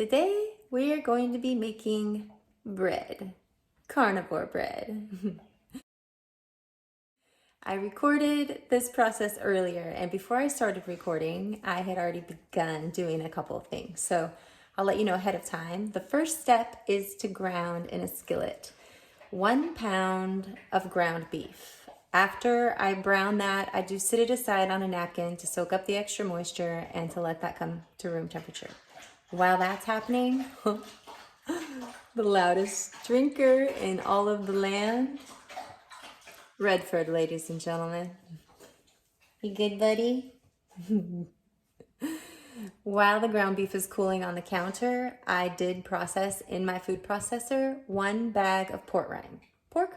Today we are going to be making bread, carnivore bread. I recorded this process earlier, and before I started recording, I had already begun doing a couple of things. So I'll let you know ahead of time. The first step is to ground in a skillet 1 pound of ground beef. After I brown that, I do sit it aside on a napkin to soak up the extra moisture and to let that come to room temperature. While that's happening, the loudest drinker in all of the land, Redford, ladies and gentlemen. You good, buddy? While the ground beef is cooling on the counter, I did process in my food processor 1 bag of pork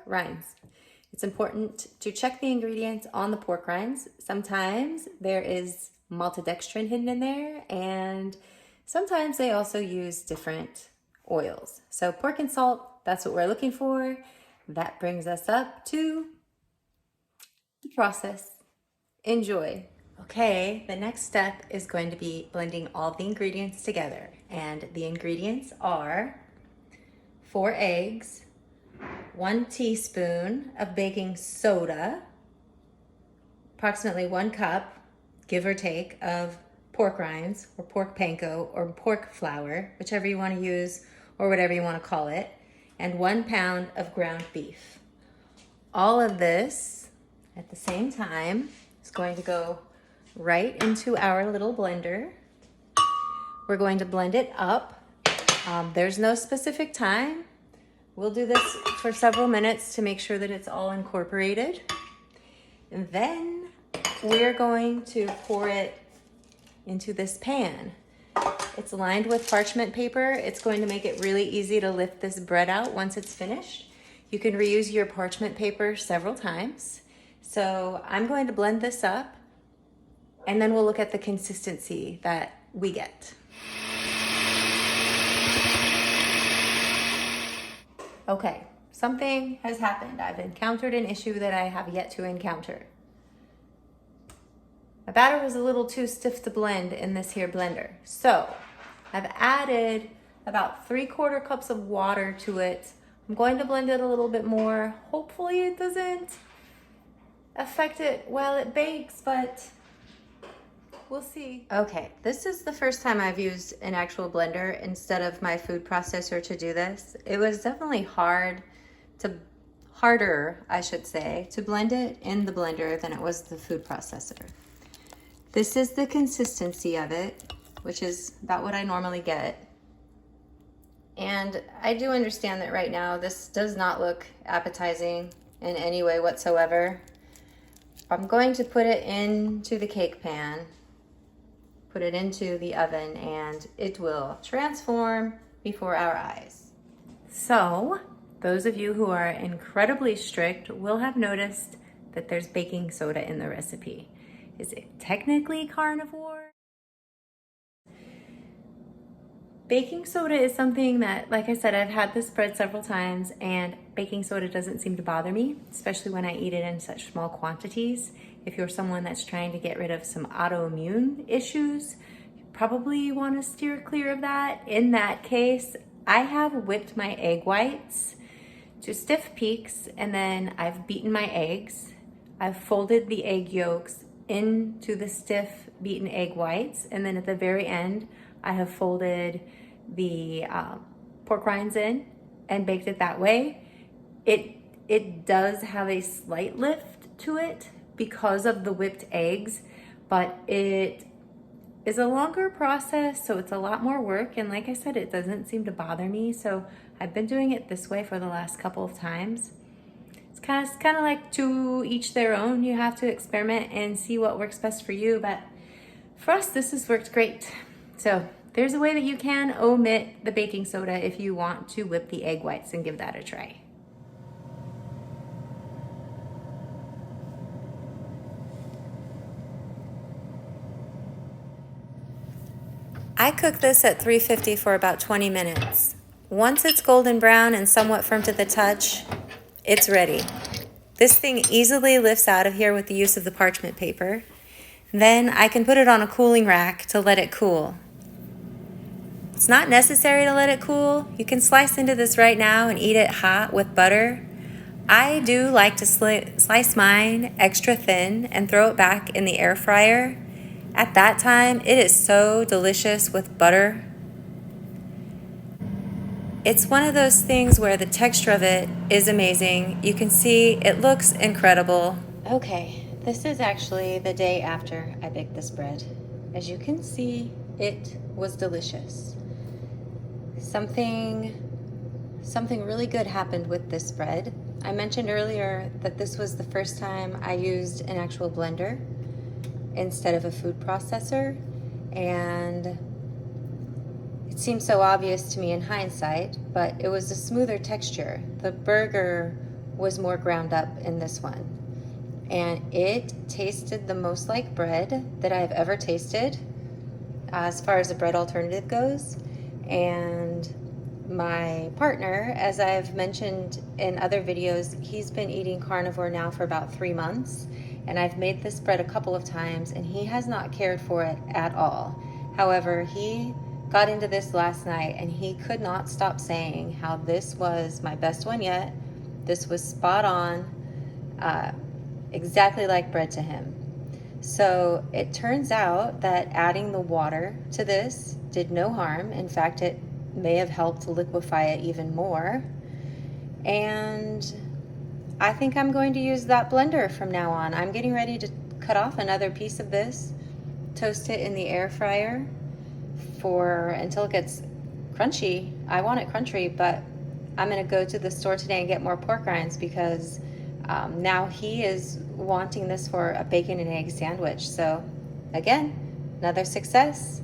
rinds. It's important to check the ingredients on the pork rinds. Sometimes there is maltodextrin hidden in there, and sometimes they also use different oils. So pork and salt, that's what we're looking for. That brings us up to the process. Enjoy. Okay, the next step is going to be blending all the ingredients together. And the ingredients are 4 eggs, 1 teaspoon of baking soda, approximately 1 cup, give or take, of pork rinds or pork panko or pork flour, whichever you want to use or whatever you want to call it, and 1 pound of ground beef. All of this at the same time is going to go right into our little blender. We're going to blend it up. There's no specific time. We'll do this for several minutes to make sure that it's all incorporated. And then we're going to pour it into this pan. It's lined with parchment paper. It's going to make it really easy to lift this bread out once it's finished. You can reuse your parchment paper several times. So I'm going to blend this up, and then we'll look at the consistency that we get. Okay, something has happened. I've encountered an issue that I have yet to encounter. My batter was a little too stiff to blend in this here blender. So I've added about 3/4 cups of water to it. I'm going to blend it a little bit more. Hopefully it doesn't affect it while it bakes, but we'll see. Okay, this is the first time I've used an actual blender instead of my food processor to do this. It was definitely harder, I should say, to blend it in the blender than it was the food processor. This is the consistency of it, which is about what I normally get. And I do understand that right now this does not look appetizing in any way whatsoever. I'm going to put it into the cake pan, put it into the oven, and it will transform before our eyes. So, those of you who are incredibly strict will have noticed that there's baking soda in the recipe. Is it technically carnivore? Baking soda is something that, like I said, I've had this bread several times, and baking soda doesn't seem to bother me, especially when I eat it in such small quantities. If you're someone that's trying to get rid of some autoimmune issues, you probably want to steer clear of that. In that case, I have whipped my egg whites to stiff peaks, and then I've beaten my eggs. I've folded the egg yolks into the stiff beaten egg whites, and then at the very end, I have folded the pork rinds in and baked it that way. It does have a slight lift to it because of the whipped eggs, but it is a longer process, so it's a lot more work. And like I said, it doesn't seem to bother me. So I've been doing it this way for the last couple of times. It's kind of like to each their own. You have to experiment and see what works best for you. But for us, this has worked great. So there's a way that you can omit the baking soda if you want to whip the egg whites and give that a try. I cook this at 350 for about 20 minutes. Once it's golden brown and somewhat firm to the touch, it's ready. This thing easily lifts out of here with the use of the parchment paper. Then I can put it on a cooling rack to let it cool. It's not necessary to let it cool. You can slice into this right now and eat it hot with butter. I do like to slice mine extra thin and throw it back in the air fryer. At that time, it is so delicious with butter. It's one of those things where the texture of it is amazing. You can see it looks incredible. Okay, this is actually the day after I baked this bread. As you can see, it was delicious. Something really good happened with this bread. I mentioned earlier that this was the first time I used an actual blender instead of a food processor, and it seems so obvious to me in hindsight, but it was a smoother texture. The burger was more ground up in this one, and it tasted the most like bread that I've ever tasted as far as a bread alternative goes. And my partner, as I've mentioned in other videos, he's been eating carnivore now for about 3 months, and I've made this bread a couple of times and he has not cared for it at all. However, he got into this last night and he could not stop saying how this was my best one yet. This was spot on, exactly like bread to him. So it turns out that adding the water to this did no harm. In fact, it may have helped liquefy it even more. And I think I'm going to use that blender from now on. I'm getting ready to cut off another piece of this, toast it in the air fryer until it gets crunchy. I want it crunchy, but I'm gonna go to the store today and get more pork rinds because now he is wanting this for a bacon and egg sandwich. So again, another success.